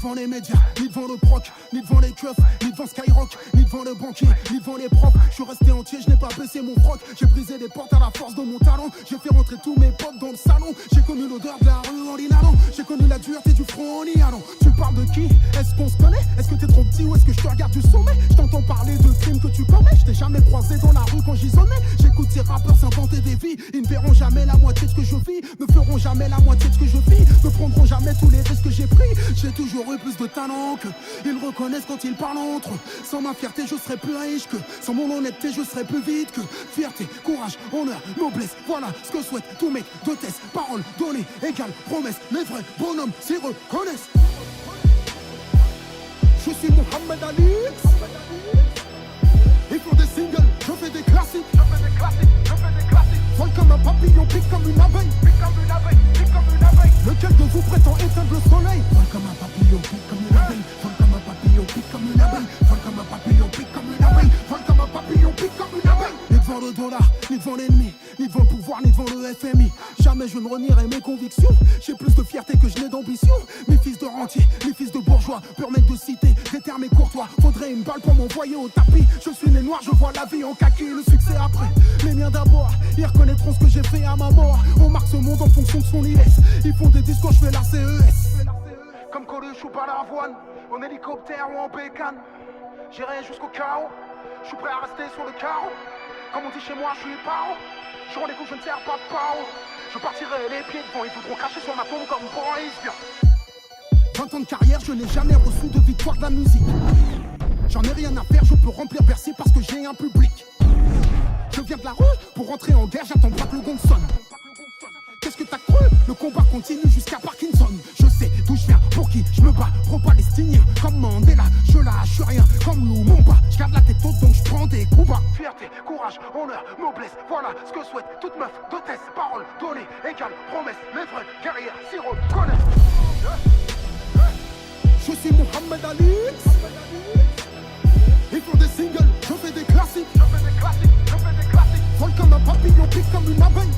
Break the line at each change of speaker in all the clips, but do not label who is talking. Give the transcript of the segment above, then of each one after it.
devant les médias, ni devant le proc, ni devant les keufs, ni devant Skyrock, ni devant le banquier, ni devant les profs. Je suis resté entier, je n'ai pas baissé mon froc. J'ai brisé des portes à la force de mon talent. J'ai fait rentrer tous mes potes dans le salon. J'ai connu l'odeur de la rue en l'inhalant. J'ai connu la dureté du front en y allant. Tu parles de qui? Est-ce qu'on se connaît? Est-ce que t'es trop petit ou est-ce que je te regarde du sommet? Je t'entends parler de crimes que tu commets. Je t'ai jamais croisé dans la rue quand j'y sonnais. J'écoute ces rappeurs s'inventer des vies. Ils ne verront jamais la moitié de ce que je vis. Ne feront jamais la moitié de ce que je vis. Ne prendront jamais tous les risques que j'ai pris. J'ai toujours eu plus de talent que ils reconnaissent quand ils parlent entre eux. Sans ma fierté je serais plus riche que sans mon honnêteté je serais plus vite que fierté, courage, honneur, noblesse. Voilà ce que souhaitent tous mec de test. Parole donnée égale promesse. Les vrais bonhommes s'y reconnaissent. Je suis Mohamed Ali. Ils font des singles, je fais des classiques. Vol comme un papillon, pique comme une abeille. Lequel de vous prétend éteindre le soleil? Vol comme un papillon, pique comme une abeille. Vol comme un papillon, pique comme une abeille. Vol comme un papillon, pique comme une abeille. Vol comme un papillon, pique comme une abeille. Ni devant le dollar, ni devant l'ennemi, ni devant le pouvoir, ni devant le FMI. Jamais je ne renierai mes convictions. J'ai plus de fierté que je n'ai d'ambition. Mes fils de rentiers, mes fils de bourgeois, pur mec de cité, des termes et courtois. Faudrait une balle pour m'envoyer au tapis. Je suis né noir, je vois la vie en kaki. Le succès après, les miens d'abord. Ils reconnaîtront ce que j'ai fait à ma mort. On marque ce monde en fonction de son IS. Ils font des discours, je fais la CES. Comme Coluche ou Balavoine, en hélicoptère ou en bécane. J'irai jusqu'au chaos, je suis prêt à rester sur le carreau. Comme on dit chez moi, je suis paro. Je rendez-vous, je ne sers pas de paro. Je partirai les pieds devant, ils voudront cracher sur ma tombe comme Boris. 20 ans de carrière, je n'ai jamais reçu de victoire de la musique. J'en ai rien à faire, je peux remplir Bercy parce que j'ai un public. Je viens de la rue, pour rentrer en guerre, j'attends pas que le gong sonne. Qu'est-ce que t'as cru? Le combat continue jusqu'à Parkinson. Je sais d'où je viens, pour qui je me bats. Pro-palestinien, comme Mandela. Je lâche rien, comme Lumumba. Je garde la tête haute donc je prends des coups bas. Fierté, courage, honneur, noblesse. Voilà ce que souhaite toute meuf d'hôtesse. Parole donnée, égale promesse. Les vrais guerriers s'y reconnaissent. Je suis Mohamed Ali. Ils font des singles, je fais des classiques. Vol comme un papillon, pique comme une abeille.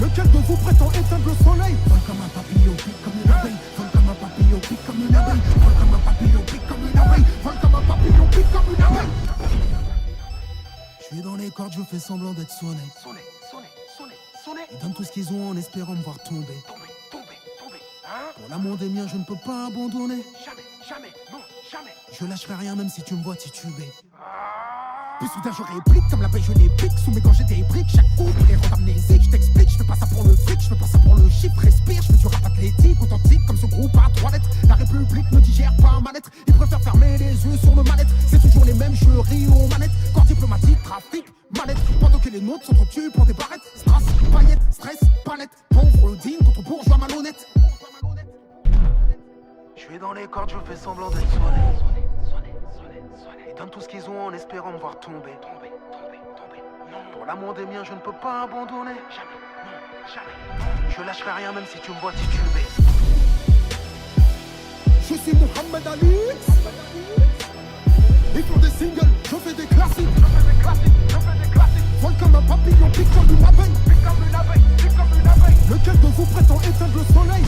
Lequel de vous prétend éteindre le soleil? Vol comme un papillon, pique comme une abeille. Vol comme un papillon, pique comme une abeille. Vol comme un papillon, pique comme une abeille. Vol comme un papillon, pique comme une abeille. Je suis dans les cordes, je fais semblant d'être sonné. Ils donnent tout ce qu'ils ont en espérant me voir tomber. Pour l'amour des miens, je ne peux pas abandonner. Jamais, non, jamais. Je lâcherai rien même si tu me vois tituber. Puis soudain je réplique, comme la paix je les pique. Sous mes gorges j'ai des briques, chaque coup pour les rendre amnésiques. Je t'explique, je fais pas ça pour le fric, je fais pas ça pour le chiffre. Respire, je fais du rap athlétique, authentique comme ce groupe à 3 lettres. La République ne digère pas ma lettre. Ils préfèrent fermer les yeux sur le mal-être. C'est toujours les mêmes, je ris aux manettes. Corps diplomatique, trafic, manette. Pendant que les nôtres s'entretuent pour des barrettes. Strass, paillettes, stress, palette. Pauvre digne contre bourgeois malhonnête. Je suis dans les cordes, je fais semblant d'être sonné. Ils donnent tout ce qu'ils ont en espérant me voir tomber. Pour l'amour des miens, je ne peux pas abandonner. Jamais. Je lâcherai rien même si tu me vois tituber. Je suis Mohamed Ali. Ils font des singles, je fais des classiques. Vol comme un papillon, pique comme une abeille. Lequel de vous prétend éteindre le soleil?